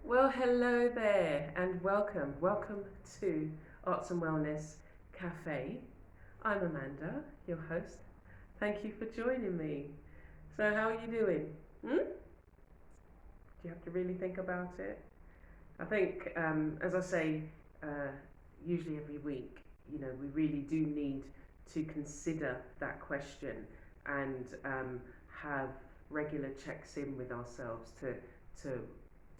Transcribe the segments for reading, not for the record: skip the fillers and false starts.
Well, hello there and welcome. Welcome to Arts and Wellness Café. I'm Amanda, your host. Thank you for joining me. So, how are you doing? Do you have to really think about it? I think, as I say, uh, usually every week, we really do need to consider that question and have regular checks in with ourselves to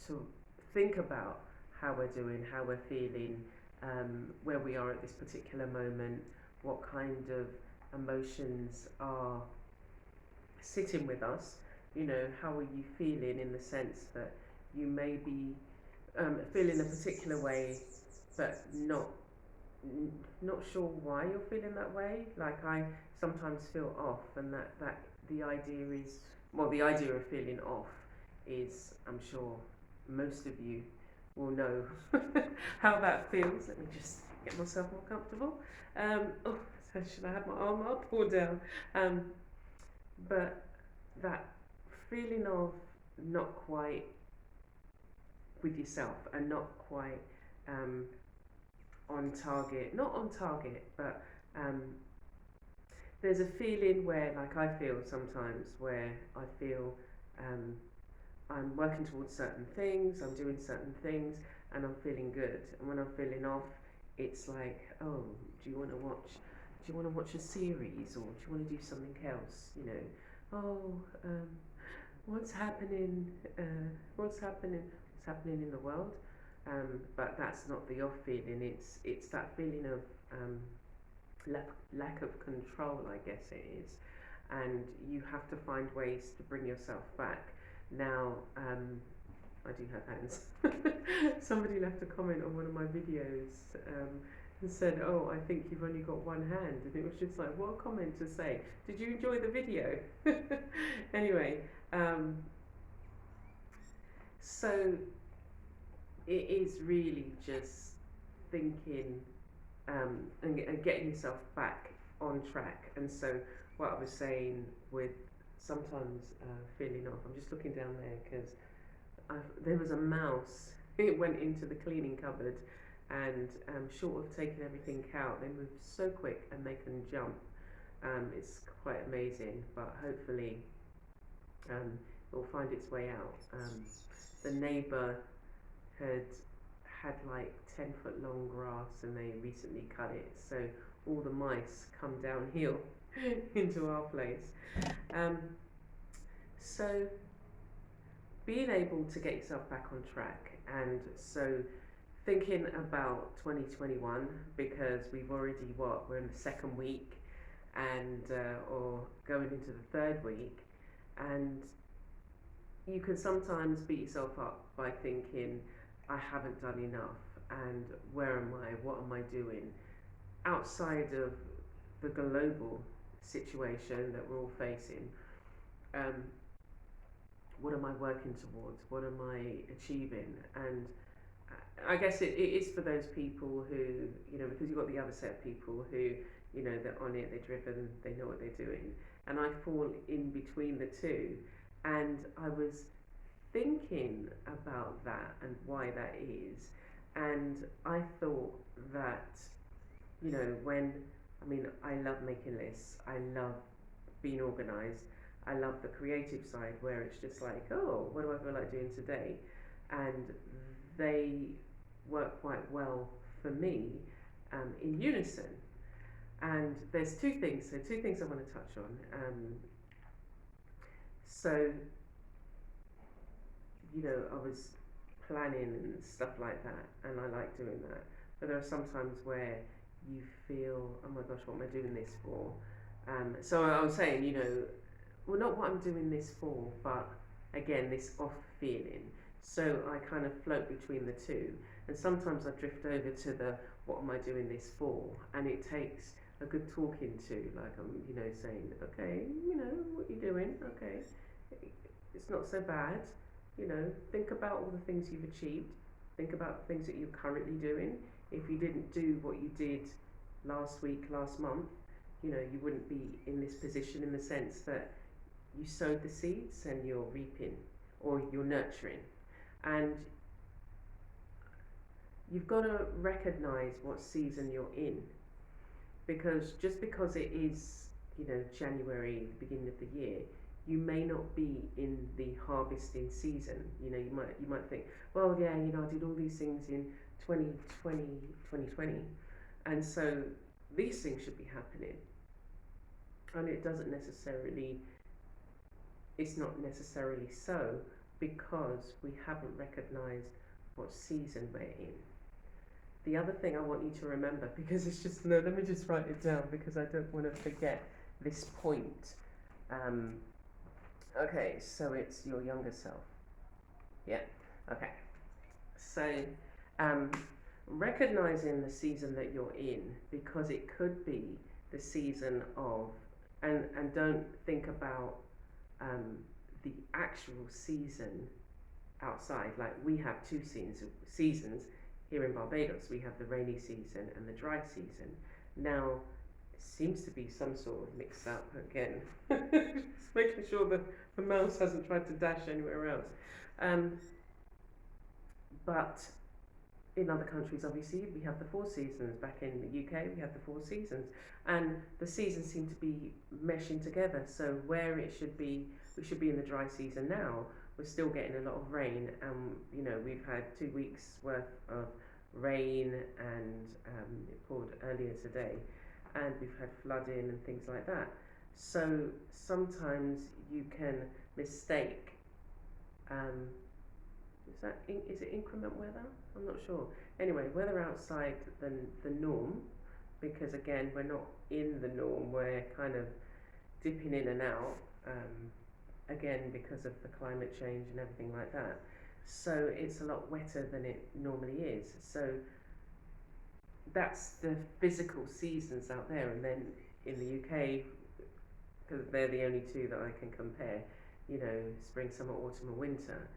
to think about how we're doing, how we're feeling, where we are at this particular moment, what kind of emotions are sitting with us. How are you feeling in the sense that you may be feeling a particular way, but not sure why you're feeling that way. Like I sometimes feel off, and that the idea is the idea of feeling off is, I'm sure most of you will know how that feels. Let me just get myself more comfortable. Oh, so should I have my arm up or down? Um, but that feeling of not quite with yourself and not quite um, on target, not on target, but um, there's a feeling where, like I feel sometimes, where I feel um, I'm working towards certain things, I'm doing certain things, and I'm feeling good. And when I'm feeling off, it's like, oh, do you want to watch? Do you want to watch a series, or do you want to do something else? Oh, what's happening? What's happening? What's happening in the world? But that's not the off feeling. It's that feeling of um, lack of control, I guess it is, and you have to find ways to bring yourself back. Now, I do have hands. Somebody left a comment on one of my videos and said, "Oh, I think you've only got one hand," and it was just like, what a comment to say. Did you enjoy the video? Anyway, so it is really just thinking and getting yourself back on track. And so, what I was saying with sometimes feeling off, I'm just looking down there because there was a mouse. It went into the cleaning cupboard, and short of taking everything out, they move so quick and they can jump. It's quite amazing, but hopefully it will find its way out. The neighbour had had like 10-foot long grass and they recently cut it, so all the mice come downhill into our place. Um, so being able to get yourself back on track, and so thinking about 2021, because we've already we're in the second week, and or going into the third week, and you can sometimes beat yourself up by thinking, I haven't done enough, and where am I, what am I doing outside of the global situation that we're all facing. um, what am I working towards, what am I achieving? And I guess it is for those people who, because you've got the other set of people who, they're on it, they're driven, they know what they're doing. And I fall in between the two. And I was thinking about that and why that is. And I thought that, when, I love making lists, I love being organised, I love the creative side where it's just like, oh, what do I feel like doing today? And they work quite well for me in unison. And there's two things I want to touch on. So, I was planning and stuff like that, and I like doing that. But there are some times where you feel, oh my gosh, what am I doing this for? So I was saying, well, not what I'm doing this for, but again, this off feeling. So I kind of float between the two, and sometimes I drift over to the what am I doing this for, and it takes a good talking to, like I'm, saying, okay, what you doing, okay, it's not so bad, think about all the things you've achieved, think about the things that you're currently doing. If you didn't do what you did last week, last month, you wouldn't be in this position in the sense that you sowed the seeds and you're reaping or you're nurturing. And you've got to recognize what season you're in, because just because it is, January, the beginning of the year, you may not be in the harvesting season. You might think, well, yeah, I did all these things in 2020, and so these things should be happening, and it's not necessarily so, because we haven't recognized what season we're in. The other thing I want you to remember, because it's just, no, let me just write it down because I don't want to forget this point. Okay, so it's your younger self. Yeah, okay. So, recognizing the season that you're in, because it could be the season of, and don't think about the actual season outside. Like, we have two seasons here in Barbados. We have the rainy season and the dry season. Now, it seems to be some sort of mix up again. Just making sure that the mouse hasn't tried to dash anywhere else. But in other countries, obviously, we have the four seasons. Back in the UK, we have the four seasons, and the seasons seem to be meshing together. So where it should be, we should be in the dry season now. We're still getting a lot of rain, and we've had 2 weeks worth of rain, and it poured earlier today, and we've had flooding and things like that. So sometimes you can mistake. Is it increment weather? I'm not sure. Anyway, weather outside the norm, because again, we're not in the norm. We're kind of dipping in and out, again, because of the climate change and everything like that. So it's a lot wetter than it normally is. So that's the physical seasons out there. And then in the UK, because they're the only two that I can compare, spring, summer, autumn, and winter.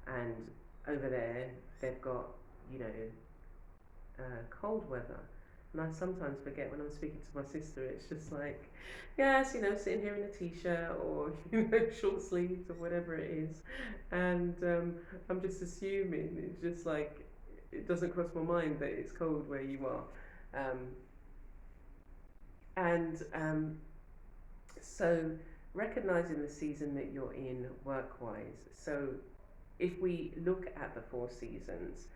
And over there, they've got, cold weather. And I sometimes forget when I'm speaking to my sister, it's just like, yes, sitting here in a t-shirt or, short sleeves or whatever it is. And I'm just assuming, it's just like, it doesn't cross my mind that it's cold where you are. So recognizing the season that you're in work-wise. So if we look at the four seasons,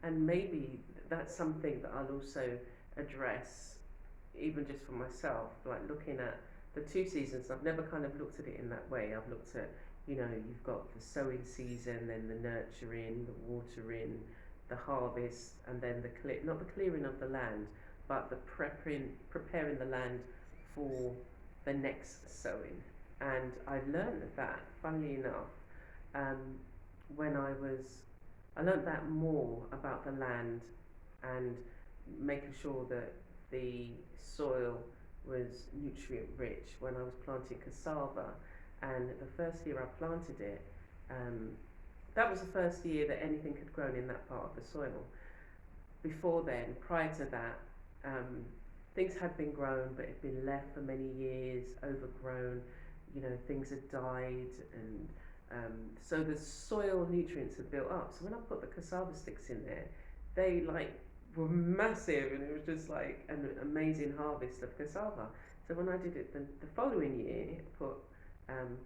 and maybe that's something that I'll also address, even just for myself, like looking at the two seasons. I've never kind of looked at it in that way. I've looked at, you've got the sowing season, then the nurturing, the watering, the harvest, and then not the clearing of the land, but the preparing the land for the next sowing. And I learned that, funnily enough, when I learned that more about the land, and making sure that the soil was nutrient rich when I was planting cassava. And the first year I planted it, that was the first year that anything had grown in that part of the soil. Before then, prior to that, things had been grown, but it had been left for many years, overgrown. Things had died, and so the soil nutrients had built up. So when I put the cassava sticks in there, they were massive, and it was just like an amazing harvest of cassava. So when I did it the following year, I put,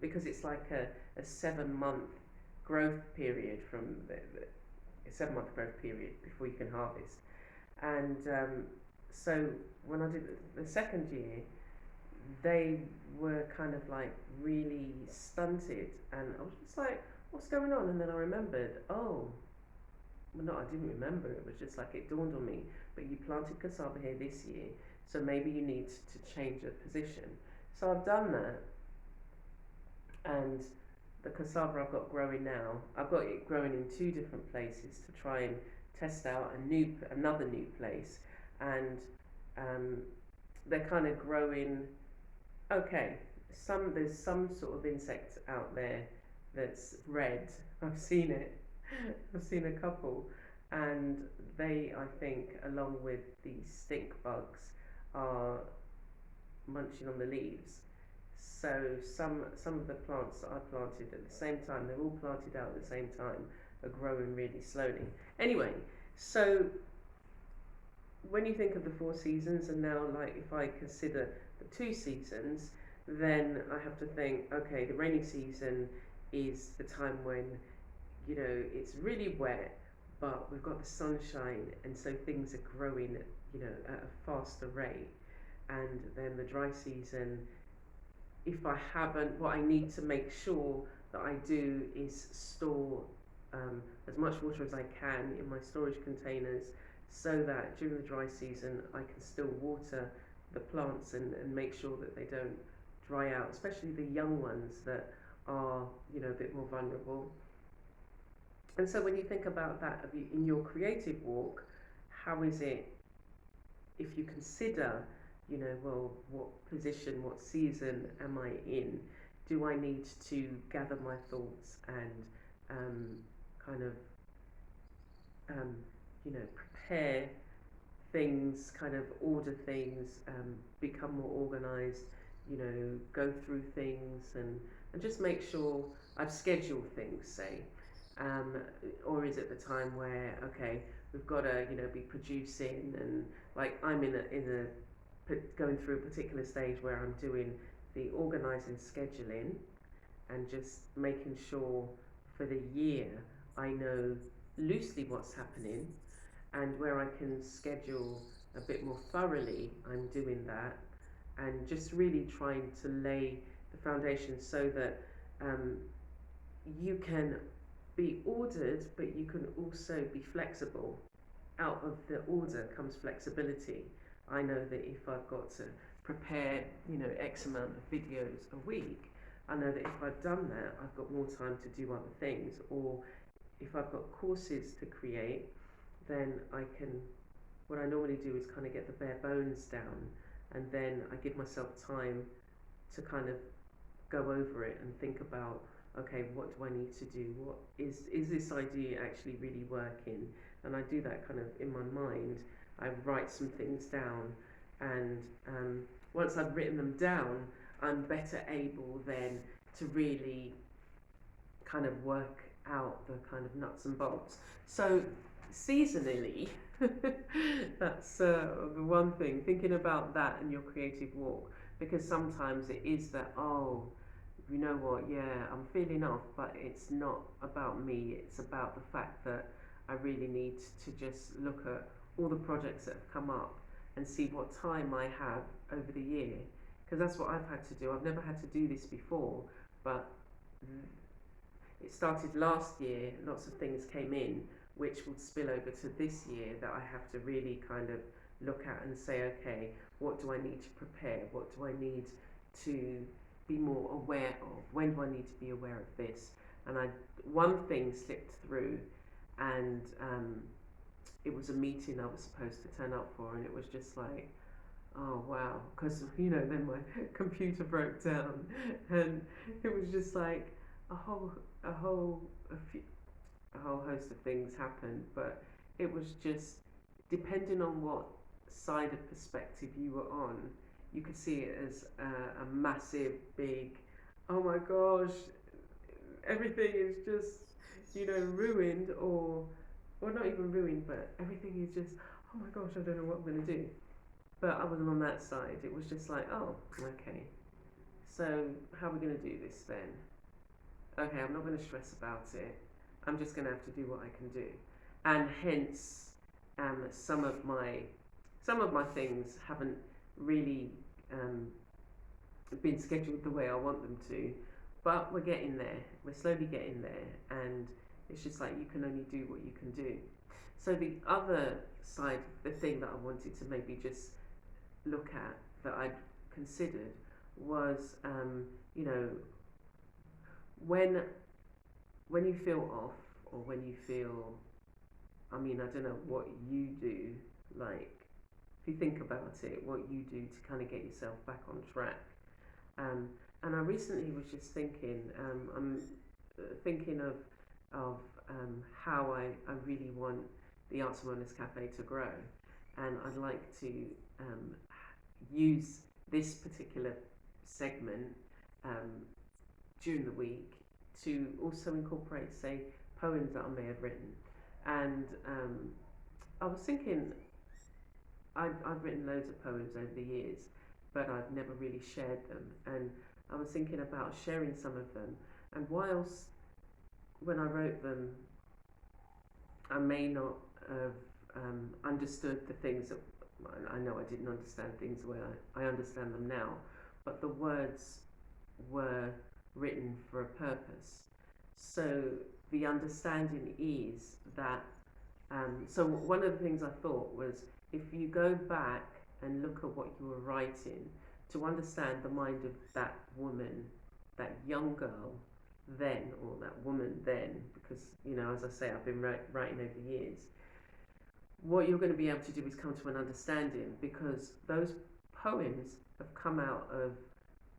because it's like a 7-month growth period from a 7-month growth period before you can harvest. And so when I did the second year, they were kind of like really stunted, and I was just like, what's going on? And then I remembered, I didn't remember, it was just like it dawned on me, but you planted cassava here this year, so maybe you need to change the position. So I've done that, and the cassava I've got growing now, I've got it growing in 2 different places to try and test out another new place, and they're kind of growing okay. There's some sort of insect out there that's red. I've seen it. I've seen a couple, and they, I think, along with the stink bugs, are munching on the leaves. So some of the plants that I planted at the same time, they're all planted out at the same time, are growing really slowly. Anyway, So when you think of the 4 seasons, and now like if I consider the 2 seasons, then I have to think, okay, the rainy season is the time when, it's really wet, but we've got the sunshine, and so things are growing, at a faster rate. And then the dry season, if I haven't, what I need to make sure that I do is store as much water as I can in my storage containers, so that during the dry season I can still water the plants, and make sure that they don't dry out, especially the young ones that are, a bit more vulnerable. And so when you think about that in your creative walk, how is it, if you consider, well, what position, what season am I in? Do I need to gather my thoughts and kind of, um, prepare things, kind of order things, become more organized, go through things, and just make sure I've scheduled things, say. Um, or is it the time where, okay, we've got to, be producing, and like I'm going through a particular stage where I'm doing the organising, scheduling, and just making sure for the year I know loosely what's happening, and where I can schedule a bit more thoroughly, I'm doing that, and just really trying to lay the foundation so that um, you can be ordered, but you can also be flexible. Out of the order comes flexibility. I know that if I've got to prepare, X amount of videos a week, I know that if I've done that, I've got more time to do other things. Or if I've got courses to create, then what I normally do is kind of get the bare bones down, and then I give myself time to kind of go over it and think about, okay, what do I need to do? What is this idea actually really working? And I do that kind of in my mind. I write some things down, and once I've written them down, I'm better able then to really kind of work out the kind of nuts and bolts. So seasonally, that's the one thing, thinking about that in your creative walk, because sometimes it is that, oh, you know what, yeah, I'm feeling off, but it's not about me, it's about the fact that I really need to just look at all the projects that have come up and see what time I have over the year, because that's what I've had to do. I've never had to do this before, but it started last year, lots of things came in which will spill over to this year, that I have to really kind of look at and say, okay, what do I need to prepare? What do I need to be more aware of? When do I need to be aware of this? And one thing slipped through, and it was a meeting I was supposed to turn up for, and it was just like, oh wow, because then my computer broke down, and it was just like a whole host of things happened. But it was just, depending on what side of perspective you were on, you could see it as a massive, big, oh my gosh, everything is just, ruined, or not even ruined, but everything is just, oh my gosh, I don't know what I'm going to do. But I wasn't on that side. It was just like, oh, okay. So how are we going to do this then? Okay, I'm not going to stress about it. I'm just going to have to do what I can do. And hence, some of my things haven't really been scheduled the way I want them to. But we're getting there. We're slowly getting there, and it's just like, you can only do what you can do. So the other side, the thing that I wanted to maybe just look at, that I'd considered, was when you feel off, or when you feel, I don't know what you do, like if you think about it, what you do to kind of get yourself back on track. And I recently was just thinking, I'm thinking of how I really want the Arts and Wellness Cafe to grow, and I'd like to use this particular segment during the week to also incorporate, say, poems that I may have written, and I was thinking, I've written loads of poems over the years, but I've never really shared them. And I was thinking about sharing some of them. And whilst when I wrote them, I may not have understood the things that I know I didn't understand things the way I understand them now, but the words were written for a purpose. So the understanding is that, so one of the things I thought was if you go back and look at what you were writing to understand the mind of that woman, that young girl then, or that woman then, because, you know, as I say, I've been writing over the years, what you're going to be able to do is come to an understanding, because those poems have come out of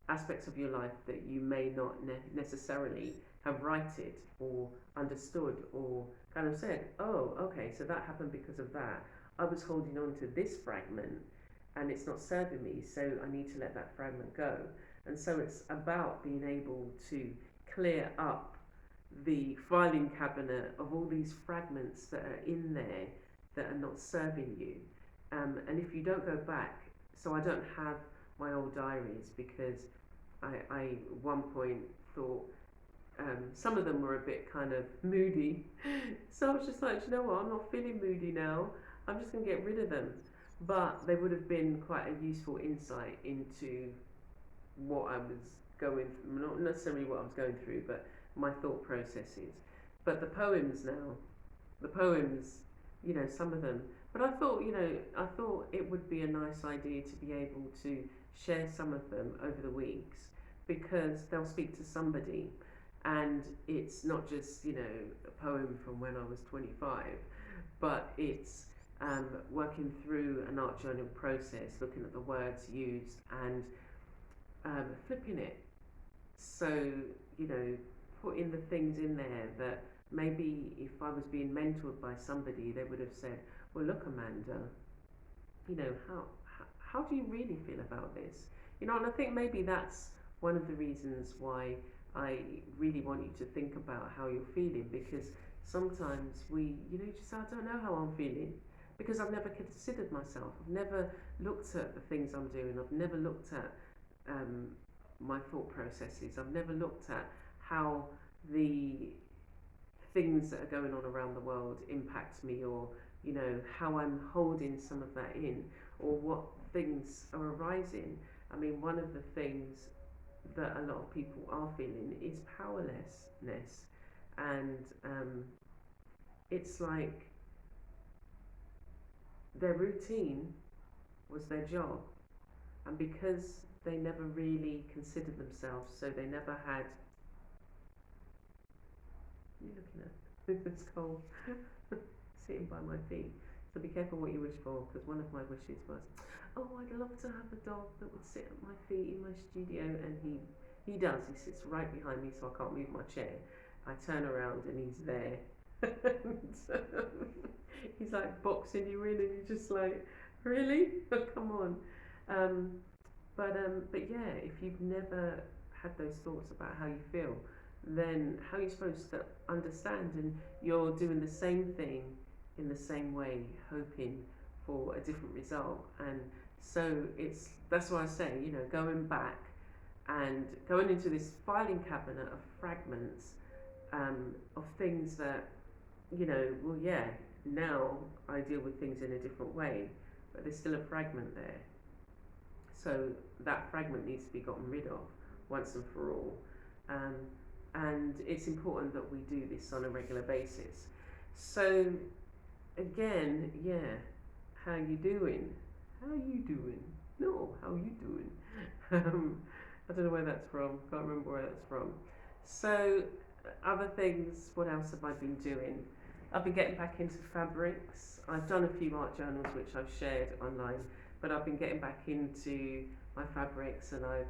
aspects of your life that you may not necessarily have righted or understood, or kind of said, oh, okay, so that happened because of that. I was holding on to this fragment and it's not serving me, so I need to let that fragment go. And so it's about being able to clear up the filing cabinet of all these fragments that are in there that are not serving you. And if you don't go back, so I don't have my old diaries because I at one point thought some of them were a bit kind of moody. So I was just like, you know what, I'm not feeling moody now. I'm just going to get rid of them. But they would have been quite a useful insight into what I was going through, not necessarily what I was going through, but my thought processes. But the poems now, the poems, you know, some of them. But I thought, you know, I thought it would be a nice idea to be able to share some of them over the weeks, because they'll speak to somebody. And it's not just, you know, a poem from when I was 25, but it's working through an art journal process, looking at the words used and flipping it. So, you know, putting the things in there that maybe if I was being mentored by somebody, they would have said, well, look, Amanda, you know, how do you really feel about this? You know, and I think maybe that's one of the reasons why I really want you to think about how you're feeling, because sometimes we, you know, just say, I don't know how I'm feeling, because I've never considered myself. I've never looked at the things I'm doing. I've never looked at my thought processes. I've never looked at how the things that are going on around the world impact me, or, you know, how I'm holding some of that in, or what things are arising. I mean, one of the things that a lot of people are feeling is powerlessness, and it's like their routine was their job, and because they never really considered themselves, so they never had. What are you looking at? It's cold. Sitting by my feet. So be careful what you wish for, because one of my wishes was, oh, I'd love to have a dog that would sit at my feet in my studio, and he does. He sits right behind me, so I can't move my chair. I turn around and he's there. He's like boxing you in, and you're just like, really? Come on. Um, but yeah, if you've never had those thoughts about how you feel, then how are you supposed to understand? And you're doing the same thing in the same way, hoping for a different result. And so that's why I say, you know, going back and going into this filing cabinet of fragments, of things that, you know, well, yeah, now I deal with things in a different way, but there's still a fragment there. So that fragment needs to be gotten rid of once and for all. Um, and it's important that we do this on a regular basis. So again, yeah, how you doing? How you doing? No, how you doing? I don't know where that's from. Can't remember where that's from. So other things, what else have I been doing? I've been getting back into fabrics. I've done a few art journals which I've shared online, but I've been getting back into my fabrics, and I've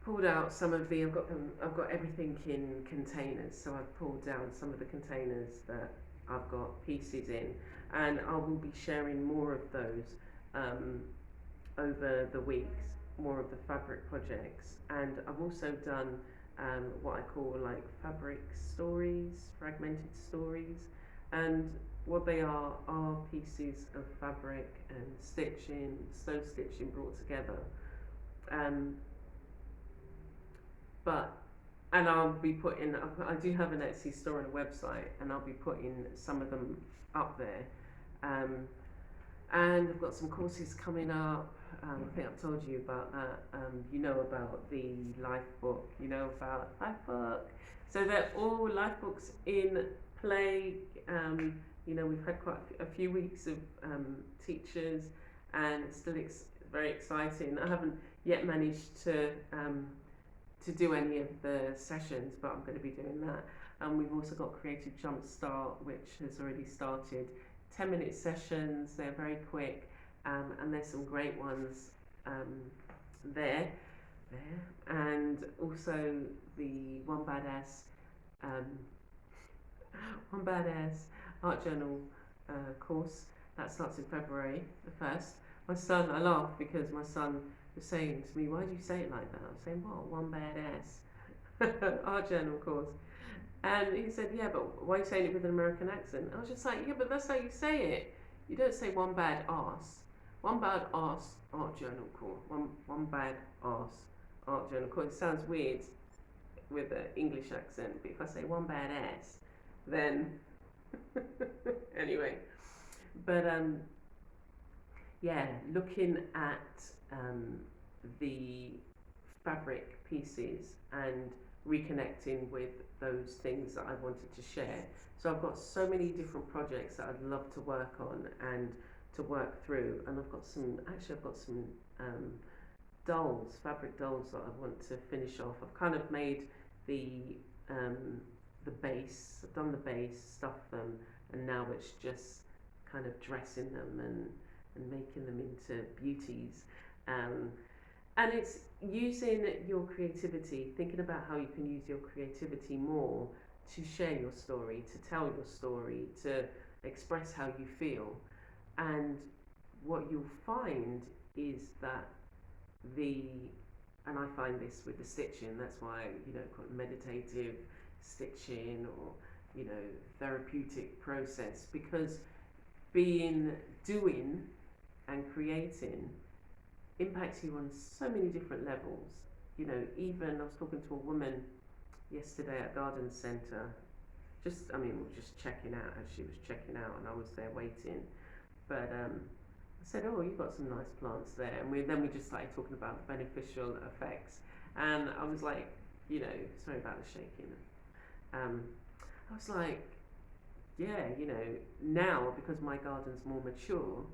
pulled out some of the. I've got everything in containers, so I've pulled down some of the containers that I've got pieces in, and I will be sharing more of those over the weeks, more of the fabric projects. And I've also done what I call like fabric stories, fragmented stories. And what they are pieces of fabric and stitching, sew stitching brought together. Um, but and I'll be putting. I do have an Etsy store and a website, and I'll be putting some of them up there. Um, and I've got some courses coming up. I think I've told you about that. You know about the life book. You know about life book. So they're all life books in play. We've had quite a few weeks of teachers, and it's still very exciting. I haven't yet managed to do any of the sessions, but I'm going to be doing that. And we've also got Creative Jumpstart, which has already started. 10-minute sessions, they're very quick, and there's some great ones there. And also the um, One Badass Art Journal course that starts in February the 1st. My son, I laugh because my son was saying to me, "Why do you say it like that?" I was saying, "What? One Badass Art Journal course." And he said, "Yeah, but why are you saying it with an American accent?" I was just like, "Yeah, but that's how you say it. You don't say one bad ass. One bad ass art journal course. One bad ass art journal course. It sounds weird with an English accent, but if I say one bad ass, then anyway." But yeah, looking at the fabric pieces and reconnecting with those things that I wanted to share. So I've got so many different projects that I'd love to work on and to work through, and I've got some dolls, fabric dolls that I want to finish off. I've kind of made the base, I've done the base, stuffed them, and now it's just kind of dressing them and making them into beauties. And it's using your creativity, thinking about how you can use your creativity more to share your story, to tell your story, to express how you feel. And what you'll find is that and I find this with the stitching, that's why, call it meditative stitching, or, therapeutic process, because doing and creating impacts you on so many different levels. Even I was talking to a woman yesterday at garden centre, we were just checking out as she was checking out, and I was there waiting. But I said, "Oh, you've got some nice plants there," and then we just started talking about the beneficial effects. And I was like, sorry about the shaking. I was like, yeah, now because my garden's more mature,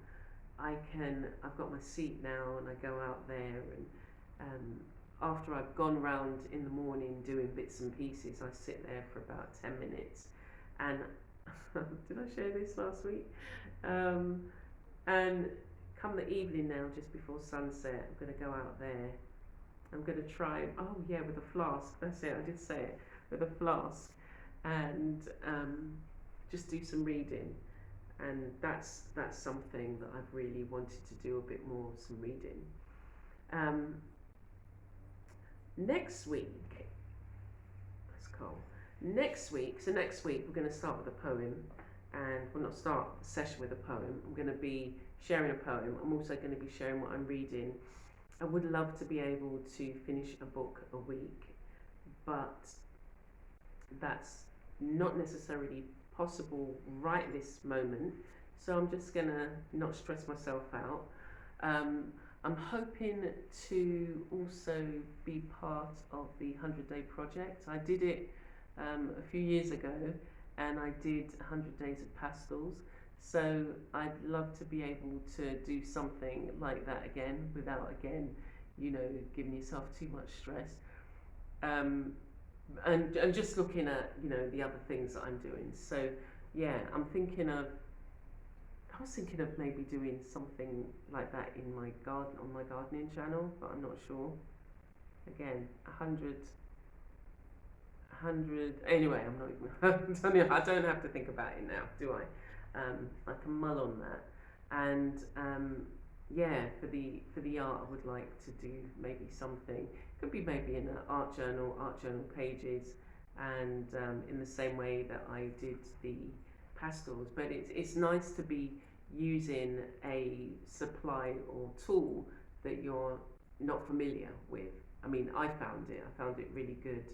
I've got my seat now, and I go out there, and after I've gone round in the morning doing bits and pieces, I sit there for about 10 minutes. And did I share this last week? And come the evening now, just before sunset, I'm going to go out there. I'm going to try, with a flask, that's it, I did say it, with a flask, and just do some reading. And that's something that I've really wanted to do a bit more, some reading. Next week, that's cool. Next week we're going to start with a poem, and we'll not start the session with a poem. I'm going to be sharing a poem. I'm also going to be sharing what I'm reading. I would love to be able to finish a book a week, but that's not necessarily possible right this moment, so I'm just gonna not stress myself out. I'm hoping to also be part of the 100-day project. I did it a few years ago, and I did 100 days of pastels, so I'd love to be able to do something like that again, without giving yourself too much stress. And just looking at the other things that I'm doing. So yeah, I was thinking of maybe doing something like that in my garden, on my gardening channel, but I'm not sure. Again, 100. Anyway, I'm not even. I don't have to think about it now, do I? I can mull on that. And yeah, for the art, I would like to do maybe something. Could be maybe in an art journal pages, and in the same way that I did the pastels, but it's nice to be using a supply or tool that you're not familiar with. I mean, I found it really good,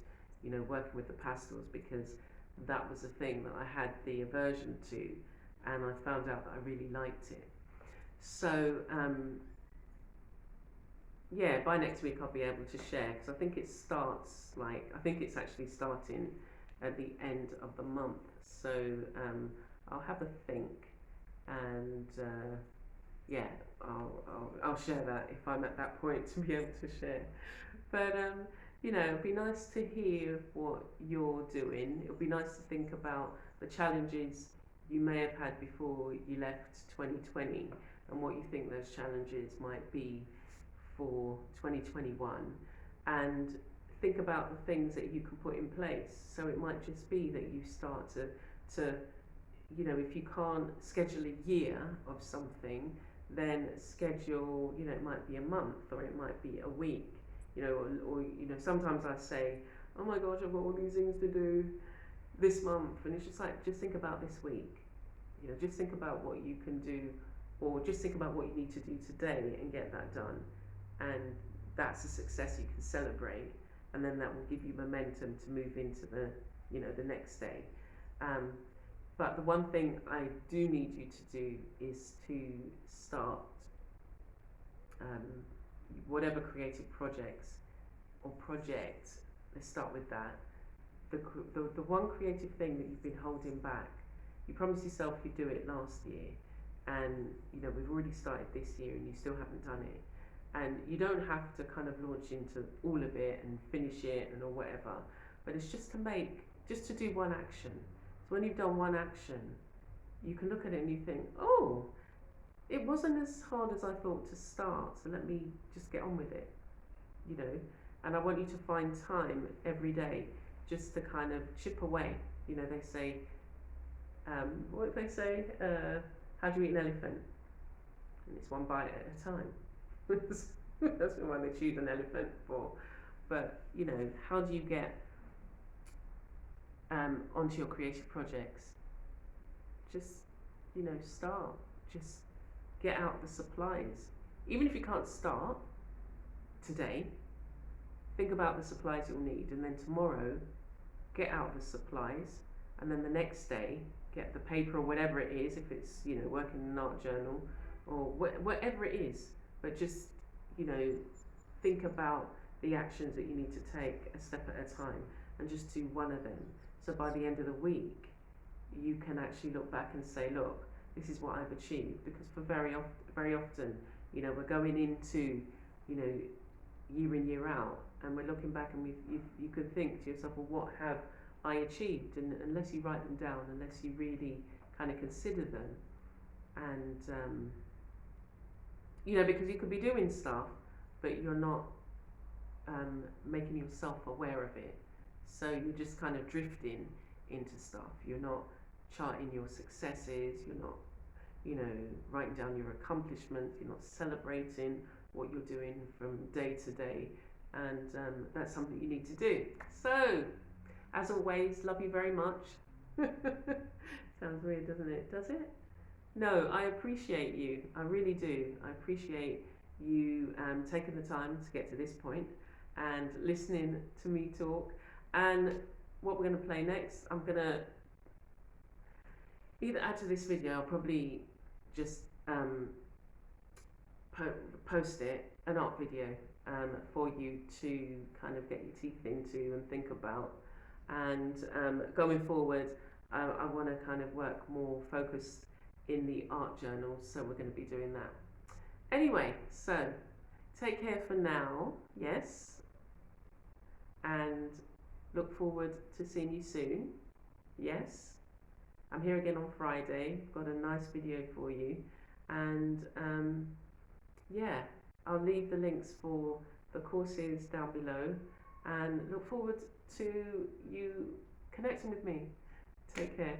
working with the pastels, because that was a thing that I had the aversion to, and I found out that I really liked it. So yeah, by next week I'll be able to share, because I think it's actually starting at the end of the month. So I'll have a think, and yeah, I'll share that if I'm at that point to be able to share. But it'd be nice to hear what you're doing. It'll be nice to think about the challenges you may have had before you left 2020, and what you think those challenges might be for 2021, and think about the things that you can put in place. So it might just be that you start to if you can't schedule a year of something, then schedule, it might be a month, or it might be a week, or sometimes I say, oh my gosh, I've got all these things to do this month, and it's just like, just think about this week, just think about what you can do, or just think about what you need to do today and get that done, and that's a success you can celebrate, and then that will give you momentum to move into the next day. But the one thing I do need you to do is to start whatever creative projects or project. Let's start with that. The one creative thing that you've been holding back, you promised yourself you'd do it last year, and we've already started this year and you still haven't done it. And you don't have to kind of launch into all of it and finish it or whatever, but it's just to do one action. So when you've done one action, you can look at it and you think, oh, it wasn't as hard as I thought to start, so let me just get on with it, and I want you to find time every day just to kind of chip away. They say, what do they say? How do you eat an elephant? And it's one bite at a time. That's why they choose an elephant for. But, how do you get onto your creative projects? Just, start. Just get out the supplies. Even if you can't start today, think about the supplies you'll need, and then tomorrow get out the supplies, and then the next day get the paper or whatever it is, if it's working in an art journal or whatever it is. But just think about the actions that you need to take a step at a time, and just do one of them. So by the end of the week, you can actually look back and say, look, this is what I've achieved. Because for very often, we're going into, year in, year out, and we're looking back, and you could think to yourself, well, what have I achieved? And unless you write them down, unless you really kind of consider them, and because you could be doing stuff, but you're not making yourself aware of it. So you're just kind of drifting into stuff. You're not charting your successes. You're not, writing down your accomplishments. You're not celebrating what you're doing from day to day. And that's something you need to do. So, as always, love you very much. Sounds weird, doesn't it? Does it? No, I appreciate you. I really do. I appreciate you taking the time to get to this point and listening to me talk. And what we're going to play next, I'm going to either add to this video, I'll probably just post it, an art video for you to kind of get your teeth into and think about. And going forward, I want to kind of work more focused in the art journal, so we're going to be doing that. Anyway, so take care for now, yes, and look forward to seeing you soon, yes. I'm here again on Friday, got a nice video for you, and yeah, I'll leave the links for the courses down below, and look forward to you connecting with me. Take care.